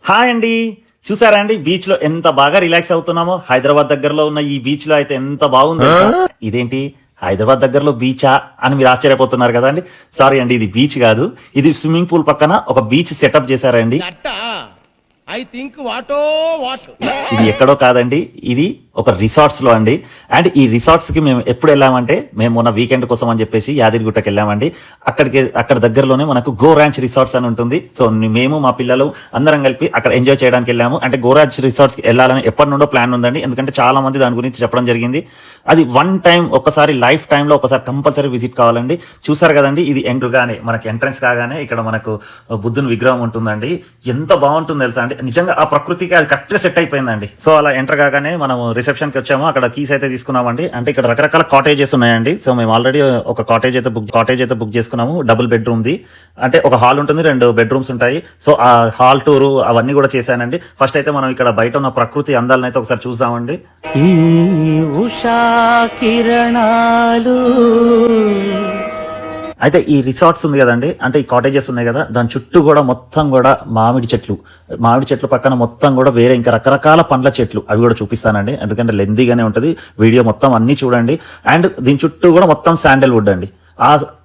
Hi అండి, చూసారా అండి బీచ్ లో ఎంత బాగా రిలాక్స్ అవుతున్నామో. హైదరాబాద్ దగ్గరలో ఉన్న ఈ బీచ్ లో అయితే ఎంత బాగుంది. ఇదేంటి హైదరాబాద్ దగ్గరలో బీచా అని మీరు ఆశ్చర్యపోతున్నారు కదా అండి. సారీ అండి, ఇది బీచ్ కాదు, ఇది స్విమ్మింగ్ పూల్ పక్కన ఒక బీచ్ సెటప్ చేశారండి. ఇది ఎక్కడో కాదండి, ఇది ఒక రిసార్ట్స్ లో అండి. అండ్ ఈ రిసార్ట్స్ కి మేము ఎప్పుడు వెళ్ళామంటే, మేము మొన్న వీకెండ్ కోసం అని చెప్పేసి యాదగిరిగుట్టకి వెళ్ళామండి. అక్కడ దగ్గరలోనే మనకు గో ర్యాంచ్ రిసార్ట్స్ అని ఉంటుంది. సో మేము మా పిల్లలు అందరం కలిపి అక్కడ ఎంజాయ్ చేయడానికి వెళ్ళాము. అంటే గో ర్యాంచ్ రిసార్ట్స్ కి వెళ్ళాలని ఎప్పటి నుండో ప్లాన్ ఉందండి. ఎందుకంటే చాలా మంది దాని గురించి చెప్పడం జరిగింది. అది వన్ టైం ఒకసారి లైఫ్ టైమ్ లో ఒకసారి కంపల్సరీ విజిట్ కావాలండి. చూసారు కదండి, ఇది ఎంట్రుగానే మనకి ఎంట్రన్స్ కాగానే ఇక్కడ మనకు బుద్ధుని విగ్రహం ఉంటుందండి. ఎంత బాగుంటుంది తెలుసా అండి, నిజంగా ఆ ప్రకృతికి అది కరెక్ట్ గా సెట్ అయిపోయిందండి. సో అలా ఎంటర్ కాగానే మనం రిసెప్షన్ కి వచ్చాము. అక్కడ కీస్ అయితే తీసుకున్నామండి. అంటే ఇక్కడ రకరకాల కాటేజెస్ ఉన్నాయండి. సో మేము ఆల్రెడీ ఒక కాటేజ్ అయితే బుక్ చేసుకున్నాము. డబుల్ బెడ్రూమ్ ది, అంటే ఒక హాల్ ఉంటుంది, 2 బెడ్రూమ్స్ ఉంటాయి. సో ఆ హాల్ టూర్ అవన్నీ కూడా చేశానండి. ఫస్ట్ అయితే మనం ఇక్కడ బయట ఉన్న ప్రకృతి అందాలను అయితే ఒకసారి చూసామండి. ఈ ఉషా కిరణాలు అయితే ఈ రిసార్ట్స్ ఉంది కదండి, అంటే ఈ కాటేజెస్ ఉన్నాయి కదా, దాని చుట్టూ కూడా మొత్తం కూడా మామిడి చెట్లు పక్కన మొత్తం కూడా వేరే ఇంకా రకరకాల పండ్ల చెట్లు, అవి కూడా చూపిస్తానండి. ఎందుకంటే లెందీగానే ఉంటుంది వీడియో, మొత్తం అన్ని చూడండి. అండ్ దీని చుట్టూ కూడా మొత్తం శాండల్వుడ్ అండి.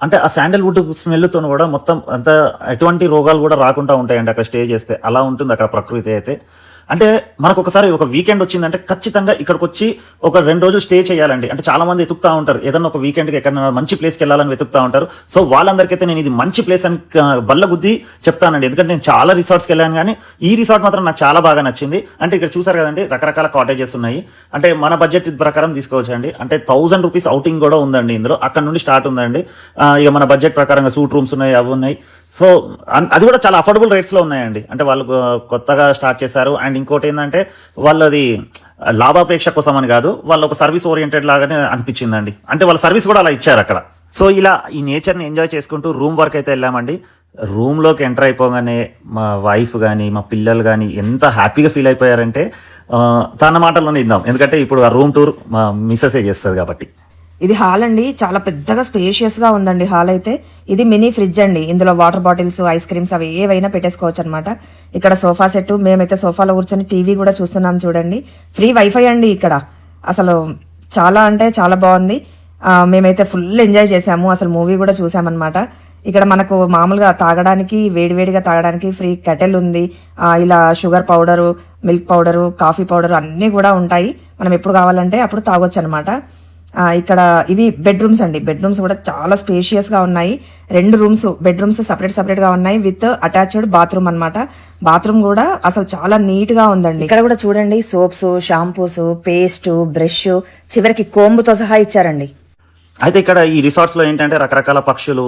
అంటే ఆ శాండల్వుడ్ స్మెల్ తో కూడా మొత్తం అంత ఎటువంటి రోగాలు కూడా రాకుండా ఉంటాయండి అక్కడ స్టే చేస్తే. అలా ఉంటుంది అక్కడ ప్రకృతి అయితే. అంటే మనకు ఒకసారి ఒక వీకెండ్ వచ్చిందంటే ఖచ్చితంగా ఇక్కడికి వచ్చి ఒక 2 రోజులు స్టే చేయాలండి. అంటే చాలా మంది వెతుకుతా ఉంటారు, ఏదన్నా ఒక వీకెండ్కి ఎక్కడైనా మంచి ప్లేస్కి వెళ్ళాలని వెతుకుతా ఉంటారు. సో వాళ్ళందరికైతే నేను ఇది మంచి ప్లేస్ అని బల్ల గుద్ది చెప్తానండి. ఎందుకంటే నేను చాలా రిసార్ట్స్కి వెళ్ళాను, కానీ ఈ రిసార్ట్ మాత్రం నాకు చాలా బాగా నచ్చింది. అంటే ఇక్కడ చూసారు కదండి, రకరకాల కాటేజెస్ ఉన్నాయి. అంటే మన బడ్జెట్ ప్రకారం తీసుకోవచ్చు అండి. అంటే 1000 రూపీస్ అవుటింగ్ కూడా ఉందండి ఇందులో, అక్కడ నుండి స్టార్ట్ ఉందండి. ఇక మన బడ్జెట్ ప్రకారంగా సూట్ రూమ్స్ ఉన్నాయి, అవి ఉన్నాయి. సో అది కూడా చాలా అఫోర్డబుల్ రేట్స్ లో ఉన్నాయండి. అంటే వాళ్ళు కొత్తగా స్టార్ట్ చేశారు. అండ్ ఇంకోటి ఏంటంటే వాళ్ళది లాభాపేక్ష కోసం అని కాదు, వాళ్ళు ఒక సర్వీస్ ఓరియంటెడ్ లాగానే అనిపించిందండి. అంటే వాళ్ళ సర్వీస్ కూడా అలా ఇచ్చారు అక్కడ. సో ఇలా ఈ నేచర్ ని ఎంజాయ్ చేసుకుంటూ రూమ్ వరకు అయితే వెళ్ళామండి. రూమ్ లోకి ఎంటర్ అయిపోగానే మా వైఫ్ కానీ మా పిల్లలు కానీ ఎంత హ్యాపీగా ఫీల్ అయిపోయారంటే తన మాటల్లోనే ఇద్దాం. ఎందుకంటే ఇప్పుడు ఆ రూమ్ టూర్ మా మిస్సెస్ చేస్తుంది కాబట్టి. ఇది హాల్ అండి, చాలా పెద్దగా స్పేషియస్ గా ఉందండి హాల్ అయితే. ఇది మినీ ఫ్రిడ్జ్ అండి, ఇందులో వాటర్ బాటిల్స్, ఐస్ క్రీమ్స్ అవి ఏవైనా పెట్టేసుకోవచ్చు అనమాట. ఇక్కడ సోఫా సెట్, మేమైతే సోఫాలో కూర్చొని టీవీ కూడా చూస్తున్నాం చూడండి. ఫ్రీ వైఫై అండి ఇక్కడ. అసలు చాలా అంటే చాలా బాగుంది. మేమైతే ఫుల్ ఎంజాయ్ చేసాము, అసలు మూవీ కూడా చూసామన్నమాట. ఇక్కడ మనకు మామూలుగా తాగడానికి, వేడివేడిగా తాగడానికి ఫ్రీ కెటెల్ ఉంది. ఇలా sugar powder, milk powder, coffee powder అన్నీ కూడా ఉంటాయి. మనం ఎప్పుడు కావాలంటే అప్పుడు తాగొచ్చు అనమాట. ఇక్కడ ఇవి బెడ్రూమ్స్ అండి. బెడ్రూమ్స్ కూడా చాలా స్పేషియస్ గా ఉన్నాయి. 2 బెడ్రూమ్స్ సపరేట్ గా ఉన్నాయి విత్ అటాచ్డ్ బాత్రూమ్ అన్నమాట. బాత్రూమ్ కూడా అసలు చాలా నీట్ గా ఉందండి. ఇక్కడ కూడా చూడండి, సోప్స్, షాంపూస్, పేస్ట్, బ్రష్, చివరికి కోంబుతో సహా ఇచ్చారండి. అయితే ఇక్కడ ఈ రిసార్ట్స్ లో ఏంటంటే రకరకాల పక్షులు,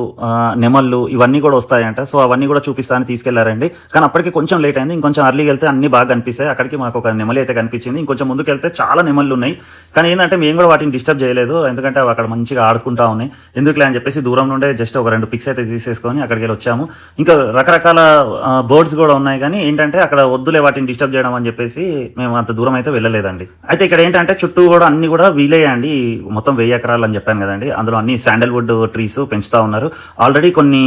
నెమళ్ళు ఇవన్నీ కూడా వస్తాయంట. సో అవన్నీ కూడా చూపిస్తానని తీసుకెళ్లారండి. కానీ అప్పటికి కొంచెం లేట్ అయింది. ఇంకొంచెం అర్లీకి వెళ్తే అన్ని బాగా కనిపిస్తాయి. అక్కడికి మాకు ఒక నెమలి అయితే కనిపించింది. ఇంకొంచెం ముందుకు వెళ్తే చాలా నెమళ్ళు ఉన్నాయి. కానీ ఏంటంటే మేము కూడా వాటిని డిస్టర్బ్ చేయలేదు, ఎందుకంటే అవి అక్కడ మంచిగా ఆడుకుంటా ఉన్నాయి. ఎందుకులే అని చెప్పేసి దూరం నుండే జస్ట్ ఒక 2 పిక్స్ అయితే తీసేసుకొని అక్కడికి వెళ్ళి వచ్చాము. ఇంకా రకరకాల బర్డ్స్ కూడా ఉన్నాయి, కానీ ఏంటంటే అక్కడ వద్దులే వాటిని డిస్టర్బ్ చేయడం అని చెప్పేసి మేము అంత దూరం అయితే వెళ్ళలేదండి. అయితే ఇక్కడ ఏంటంటే చుట్టూ కూడా అన్ని కూడా వీలేయండి. మొత్తం 1000 ఎకరాలు అని చెప్పాను కదండి, అందులో అన్ని శాండల్వుడ్ ట్రీస్ పెంచుతా ఉన్నారు. ఆల్రెడీ కొన్ని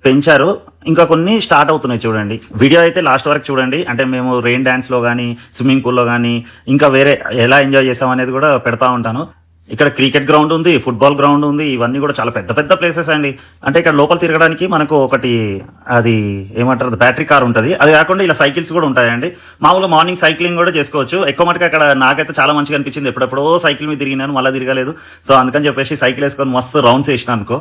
పెంచారు, ఇంకా కొన్ని స్టార్ట్ అవుతున్నాయి చూడండి. వీడియో అయితే లాస్ట్ వరకు చూడండి. అంటే మేము రెయిన్ డాన్స్ లో కానీ, స్విమ్మింగ్ పూల్ లో కానీ, ఇంకా వేరే ఎలా ఎంజాయ్ చేసాం అనేది కూడా పెడతా ఉంటాను. ఇక్కడ క్రికెట్ గ్రౌండ్ ఉంది, ఫుట్బాల్ గ్రౌండ్ ఉంది. ఇవన్నీ కూడా చాలా పెద్ద పెద్ద ప్లేసెస్ అండి. అంటే ఇక్కడ లోపల తిరగడానికి మనకు ఒకటి అది ఏమంటారు, బ్యాటరీ కార్ ఉంటుంది. అది కాకుండా ఇలా సైకిల్స్ కూడా ఉంటాయండి. మామూలుగా మార్నింగ్ సైక్లింగ్ కూడా చేసుకోవచ్చు. ఎక్కువ మటుకు అక్కడ నాకైతే చాలా మంచిగా అనిపించింది. ఎప్పుడెప్పుడో సైకిల్ మీద తిరిగినాను, మళ్ళీ తిరగలేదు. సో అందుకని చెప్పేసి సైకిల్ వేసుకొని మస్తు రౌండ్స్ వేసిన అనుకో.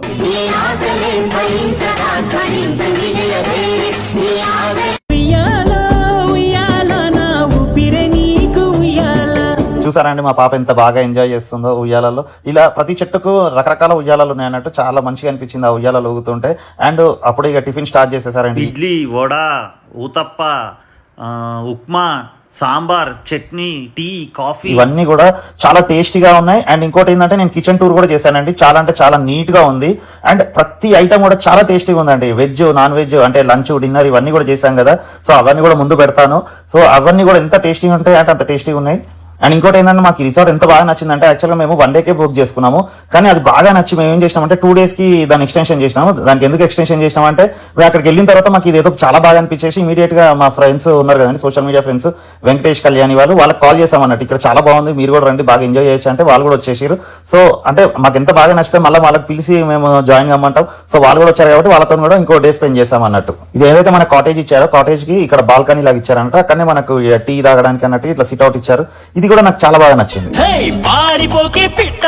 చూసారండి మా పాప ఎంత బాగా ఎంజాయ్ చేస్తుందో ఉయ్యాలలో. ఇలా ప్రతి చెట్టుకు రకరకాల ఉయ్యాలలు ఉన్నాయన్నట్టు చాలా మంచిగా అనిపించింది ఆ ఉయ్యాలలో ఊగుతుంటే. అండ్ అప్పుడు ఇక టిఫిన్ స్టార్ట్ చేసేసారండి. ఇడ్లీ, వడ, ఊతప్ప, ఉప్మా, సాంబార్, చట్నీ, టీ, కాఫీ ఇవన్నీ కూడా చాలా టేస్టీగా ఉన్నాయి. అండ్ ఇంకోటి ఏంటంటే నేను కిచెన్ టూర్ కూడా చేశానండి. చాలా అంటే చాలా నీట్ గా ఉంది. అండ్ ప్రతి ఐటమ్ కూడా చాలా టేస్టీగా ఉందండి. వెజ్, నాన్ వెజ్, అంటే లంచ్, డిన్నర్ ఇవన్నీ కూడా చేశాం కదా. సో అవన్నీ కూడా ముందు పెడతాను. సో అవన్నీ కూడా ఎంత టేస్టీగా ఉంటాయి అంటే అంత టేస్టీగా ఉన్నాయి. అండ్ ఇంకోటి ఏంటంటే మాకు ఈ రిసార్ట్ ఎంత బాగా నచ్చిందంటే యాక్చువల్గా మేము 1 డేకే బుక్ చేసుకున్నాము, కానీ అది బాగా నచ్చి మేము ఏం చేసినామంటే 2 days కి దాన్ని ఎక్స్టెన్షన్ చేసినాము. దానికి ఎందుకు ఎక్స్టెన్షన్ చేసినామంటే మేము అక్కడికి వెళ్ళిన తర్వాత మాకు ఇది ఏదో చాలా బాగా అనిపించేసి ఇమీడియట్ గా మా ఫ్రెండ్స్ ఉన్నారు కదండి, social media friends, Venkatesh Kalyani వాళ్ళకి కాల్ చేసామన్నట్టు, ఇక్కడ చాలా బాగుంది మీరు కూడా రండి బాగా ఎంజాయ్ చేయొచ్చు అంటే వాళ్ళు కూడా వచ్చేసారు. సో అంటే మాకు ఎంత బాగా నచ్చితే మళ్ళీ వాళ్ళకి పిలిచి మేము జాయిన్ కమ్మంటాం. సో వాళ్ళు కూడా వచ్చారు కాబట్టి వాళ్ళతో కూడా ఇంకో డే స్పెండ్ చేసాం అన్నట్టు. ఇది ఏదైతే మన కాటేజ్ ఇచ్చారో కాటేజ్ కి ఇక్కడ బాల్కనీ లాగా ఇచ్చారంట, అక్కడనే మనకు టీ తాగడానికి అన్నట్టు ఇట్లా సిట్అవుట్ ఇచ్చారు. ఇది కూడా నాకు చాలా బాగా నచ్చింది. పారిపోకే పిట్ట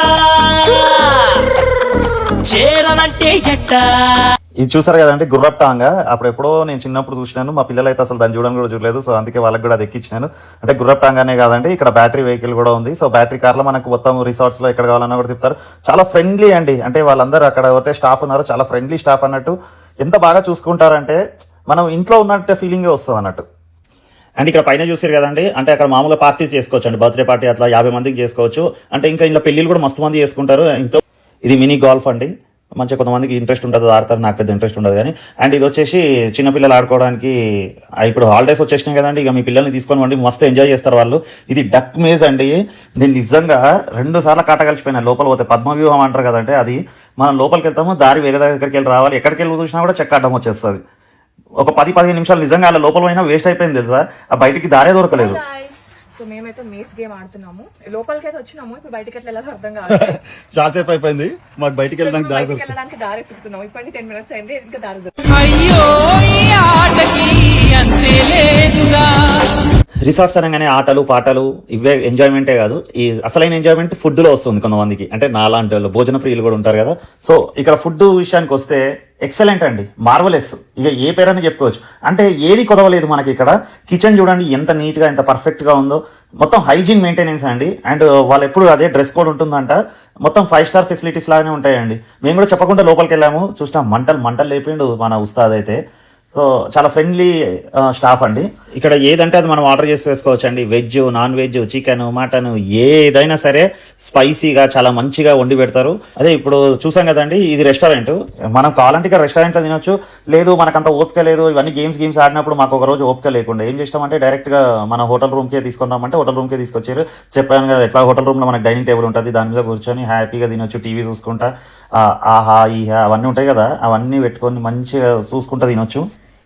చేరనంటే ఎట్ట. ఇది చూసారు కదంటే గుర్రప్ టాంగా, అప్పుడు ఎప్పుడో నేను చిన్నప్పుడు చూసినాను, మా పిల్లలు అయితే అసలు దాన్ని చూడడం కూడా చూడలేదు. సో అందుకే వాళ్ళకి కూడా అది ఎక్కించినాను. అంటే గుర్రప్ టాంగానే కాదండి, ఇక్కడ బ్యాటరీ వెహికల్ కూడా ఉంది. సో బ్యాటరీ కార్లో మనకు మొత్తం రిసార్ట్స్ లో ఎక్కడ కావాలన్నా కూడా తిప్పుతారు. చాలా ఫ్రెండ్లీ అండి, అంటే వాళ్ళందరూ అక్కడ ఎవరైతే స్టాఫ్ ఉన్నారో చాలా ఫ్రెండ్లీ స్టాఫ్ అన్నట్టు. ఎంత బాగా చూసుకుంటారంటే మనం ఇంట్లో ఉన్నట్టే ఫీలింగే వస్తుంది అన్నట్టు. అండ్ ఇక్కడ పైన చూసారు కదండి, అంటే అక్కడ మామూలుగా పార్టీస్ చేసుకోవచ్చు అండి, బర్త్డే పార్టీ అట్లా 50 మందికి చేసుకోవచ్చు. అంటే ఇంకా ఇంట్లో పెళ్లిళ్ళు కూడా మస్తు మంది చేసుకుంటారు. ఇంట్లో ఇది మినీ గోల్ఫ్ అండి, మంచిగా కొంతమందికి ఇంట్రెస్ట్ ఉంటుంది ఆడతారు, నాకు పెద్ద ఇంట్రెస్ట్ ఉండదు కానీ. అండ్ ఇది వచ్చేసి చిన్నపిల్లలు ఆడుకోవడానికి, ఇప్పుడు హాలిడేస్ వచ్చేసినాయి కదండి, ఇక మీ పిల్లల్ని తీసుకొని వండి మస్తు ఎంజాయ్ చేస్తారు వాళ్ళు. ఇది డక్ మేజ్ అండి, నేను నిజంగా 2 సార్లు కాట కలిసిపోయినా. లోపల పోతే పద్మవ్యూహం అంటారు కదంటే, అది మనం లోపలికి వెళ్తాము, దారి వేరే దగ్గరికి వెళ్ళి రావాలి, ఎక్కడికి వెళ్ళి చూసినా కూడా చెక్క అడ్డం వచ్చేస్తుంది. ఒక 10-15 నిమిషాలు నిజంగా అలా లోపల అయినా వేస్ట్ అయిపోయింది తెలుసా, ఆ బయటికి దారే దొరకలేదు. సో మేమైతే మేస్ గేమ్ ఆడుతున్నాము, లోపలికి అయితే వచ్చినాము, ఇప్పుడు బయటికి ఎట్లా వెళ్ళాలో అర్థం కాదు. చాలా సేపు అయిపోయింది మాకు బయటికి వెళ్ళడానికి దారి ఎత్తుకుతున్నాము, ఇప్పుడు 10 minutes అయింది, ఇంకా దారి అయ్యో ఈ ఆటకి అంతే లేదుగా. రిసార్ట్స్ అనగానే ఆటలు పాటలు ఇవే ఎంజాయ్మెంటే కాదు, ఈ అసలైన ఎంజాయ్మెంట్ ఫుడ్ లో వస్తుంది కొంతమందికి. అంటే నాలాంటి వాళ్ళు భోజన ప్రియులు కూడా ఉంటారు కదా. సో ఇక్కడ ఫుడ్ విషయానికి వస్తే ఎక్సలెంట్ అండి, మార్వలెస్, ఇక ఏ పేరని చెప్పుకోవచ్చు. అంటే ఏది కొదవలేదు మనకి ఇక్కడ. కిచెన్ చూడండి ఎంత నీట్ గా ఎంత పర్ఫెక్ట్ గా ఉందో, మొత్తం హైజీన్ మెయింటెనెన్స్ అండి. అండ్ వాళ్ళు ఎప్పుడు అదే డ్రెస్ కోడ్ ఉంటుందంట, మొత్తం 5 స్టార్ ఫెసిలిటీస్ లాగానే ఉంటాయండి. మేము కూడా చెప్పకుండా లోపలికి వెళ్ళాము, చూసినా మంటలు లేపిండు మన ఉస్తాద్ అయితే. సో చాలా ఫ్రెండ్లీ స్టాఫ్ అండి. ఇక్కడ ఏదంటే అది మనం ఆర్డర్ చేసి వేసుకోవచ్చు అండి, veg non veg chicken mutton ఏదైనా సరే స్పైసీగా చాలా మంచిగా వండి పెడతారు. అదే ఇప్పుడు చూసాం కదండి, ఇది రెస్టారెంట్, మనం కావాలంటే ఇక్కడ రెస్టారెంట్లో తినొచ్చు. లేదు మనకంత ఓపిక లేదు, ఇవన్నీ గేమ్స్ ఆడినప్పుడు మాకు ఒక రోజు ఓపిక లేకుండా ఏం చేస్తామంటే డైరెక్ట్ గా మన హోటల్ రూమ్కే తీసుకున్నామంటే హోటల్ రూమ్కే తీసుకొచ్చారు. చెప్పాను కదా ఎట్లా హోటల్ రూమ్ లో మనకు డైనింగ్ టేబుల్ ఉంటుంది, దాని మీద కూర్చొని హ్యాపీగా తినొచ్చు, టీవీ చూసుకుంటా, ఆహా ఈహా అవన్నీ ఉంటాయి కదా, అవన్నీ పెట్టుకొని మంచిగా చూసుకుంటా తినొచ్చు.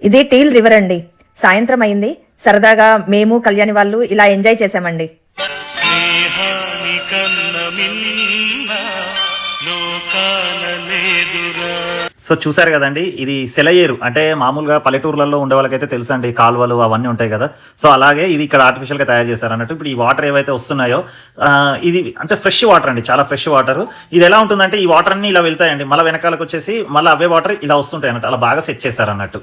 ఇది టీల్ రివర్ అండి, సాయంత్రం అయింది, సరదాగా మేము కళ్యాణి వాళ్ళు ఇలా ఎంజాయ్ చేసామండి. సో చూసారు కదండి, ఇది సెలయేరు, అంటే మామూలుగా పల్లెటూర్లలో ఉండే వాళ్ళకైతే తెలుసు అండి, కాలువలు అవన్నీ ఉంటాయి కదా. సో అలాగే ఇది ఇక్కడ ఆర్టిఫిషియల్ గా తయారు చేశారు అన్నట్టు. ఇప్పుడు ఈ వాటర్ ఏవైతే వస్తున్నాయో ఇది అంటే ఫ్రెష్ వాటర్ అండి, చాలా ఫ్రెష్ వాటర్. ఇది ఎలా ఉంటుందంటే ఈ వాటర్ అన్ని ఇలా వెళ్తాయండి, మళ్ళీ వెనకాలకు వచ్చేసి మళ్ళీ అవే వాటర్ ఇలా వస్తుంటాయి అన్నట్టు, అలా బాగా సెట్ చేశారు అన్నట్టు.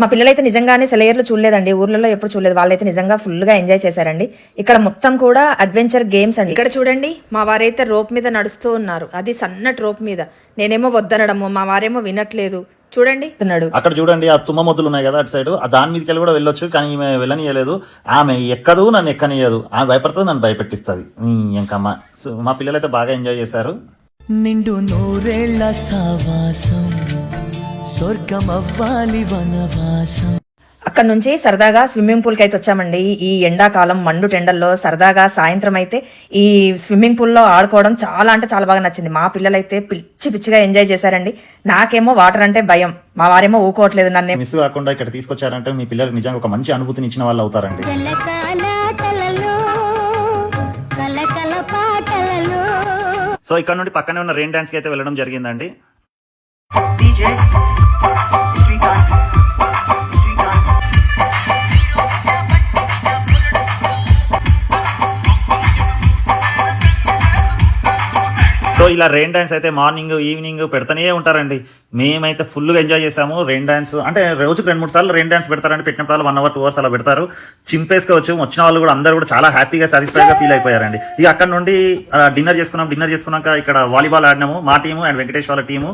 మా పిల్లలైతే నిజంగానే సెలయర్లు చూడలేదండి, ఊర్లలో ఎప్పుడు చూడలేదు, వాళ్ళైతే నిజంగా ఫుల్ గా ఎంజాయ్ చేశారండి. ఇక్కడ మొత్తం కూడా అడ్వెంచర్ గేమ్స్ అండి. ఇక్కడ చూడండి మా వారైతే రోప్ మీద నడుస్తూ ఉన్నారు, అది సన్నటి రోప్ మీద. నేనేమో వద్దనడము, మా వారేమో వినట్లేదు. చూడండి అక్కడ చూడండి ఆ తుమ్మ మొద్దులు ఉన్నాయి కదా అటు సైడ్, దాని మీదకి వెళ్ళి కూడా వెళ్ళొచ్చు, కానీ ఈమె వెళ్ళనియలేదు. ఆమె ఎక్కదు, నన్ను ఎక్కనియదు, ఆమె భయపడుతుంది, నన్ను భయపెట్టిస్తుంది. ఇంకమ్మా మా పిల్లలైతే బాగా ఎంజాయ్ చేశారు. నిండు నూరేళ్ల సావాసం స్వర్గమవ్వాలి వనవాసం. అక్కడ నుంచి సరదాగా స్విమ్మింగ్ పూల్ కి అయితే వచ్చామండి. ఈ ఎండాకాలం మండు టెండల్లో సరదాగా సాయంత్రం అయితే ఈ స్విమ్మింగ్ పూల్ లో ఆడుకోవడం చాలా అంటే చాలా బాగా నచ్చింది. మా పిల్లలైతే పిచ్చిగా ఎంజాయ్ చేశారండి. నాకేమో వాటర్ అంటే భయం, మా వారేమో ఊకోవట్లేదు నన్ను. మిస్ కాకుండా ఇక్కడ తీసుకొచ్చారంటే మీ పిల్లలకు నిజంగా ఒక మంచి అనుభూతిని ఇచ్చిన వాళ్ళు అవుతారండి. సో ఇక్కడ నుండి పక్కనే ఉన్న రెయిన్ డాన్స్ కి అయితే వెళ్ళడం జరిగిందండి. సో ఇలా రెయిన్ డాన్స్ అయితే మార్నింగ్ ఈవినింగ్ పెడతానే ఉంటారండి. మేమైతే ఫుల్గా ఎంజాయ్ చేసాము. రెయిన్ డాన్స్ అంటే రోజుకు 2-3 సార్లు రెయిన్ డాన్స్ పెడతారండి. పెట్టినప్పుడు 1 hour 2 hours అలా పెడతారు. చింపేసుకోవచ్చు. వచ్చిన వాళ్ళు కూడా అందరూ కూడా చాలా హ్యాపీగా సాటిస్ఫైడ్గా ఫీల్ అయిపోయారండి. ఇక అక్కడ నుండి డిన్నర్ చేసుకున్నాక ఇక్కడ వాలీబాల్ ఆడినాము, మా టీము అండ్ వెంకటేష్ వాళ్ళ టీము.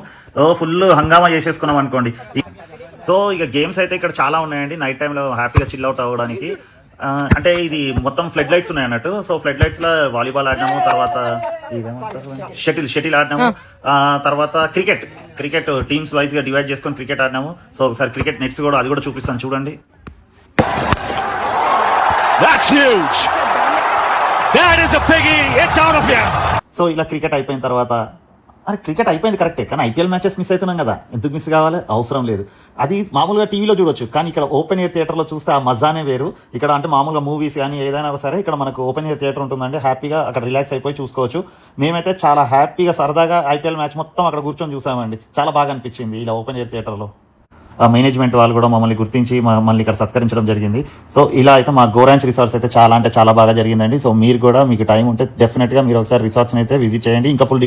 ఫుల్ హంగామా చేసేసుకున్నాం అనుకోండి. సో ఇక గేమ్స్ అయితే ఇక్కడ చాలా ఉన్నాయండి నైట్ టైంలో హ్యాపీగా చిల్ అవుట్ అవ్వడానికి. అంటే ఇది మొత్తం ఫ్లడ్ లైట్స్ ఉన్నాయి అన్నట్టు. సో ఫ్లడ్ లైట్స్ లో వాలీబాల్ ఆడినాము, తర్వాత షటిల్ ఆడినాము, తర్వాత క్రికెట్ టీమ్స్ వైజ్ గా డివైడ్ చేసుకొని క్రికెట్ ఆడినాము. సో ఒకసారి క్రికెట్ నెట్స్ కూడా అది కూడా చూపిస్తాను చూడండి. That's huge. సో ఇలా క్రికెట్ అయిపోయిన తర్వాత అరే క్రికెట్ అయిపోయింది కరెక్టే, కానీ ఐపీఎల్ మ్యాచెస్ మిస్ అవుతున్నాం కదా, ఎందుకు మిస్ కావాలి, అవసరం లేదు. అది మామూలుగా టీవీలో చూడొచ్చు, కానీ ఇక్కడ ఓపెన్ ఎయిర్ థియేటర్లో చూస్తే ఆ మజానే వేరు. ఇక్కడ అంటే మామూలుగా మూవీస్ కానీ ఏదైనా సరే ఇక్కడ మనకు ఓపెన్ ఎయిర్ థియేటర్ ఉంటుందండి, హ్యాపీగా అక్కడ రిలాక్స్ అయిపోయి చూసుకోవచ్చు. మేమైతే చాలా హ్యాపీగా సరదాగా ఐపీఎల్ మ్యాచ్ మొత్తం అక్కడ కూర్చొని చూసామండి, చాలా బాగా అనిపించింది ఇలా ఓపెన్ ఎయిర్ థియేటర్లో. ఆ మేనేజ్మెంట్ వాళ్ళు కూడా మమ్మల్ని గుర్తించి మమ్మల్ని ఇక్కడ సత్కరించడం జరిగింది. సో ఇలా అయితే మా గోరాంచ్ రిసార్ట్స్ అయితే చాలా అంటే చాలా బాగా జరిగిందండి. సో మీరు కూడా మీకు టైం ఉంటే డెఫినెట్గా మీరు ఒకసారి రిసార్ట్స్ని అయితే విజిట్ చేయండి. ఇంకా ఫుల్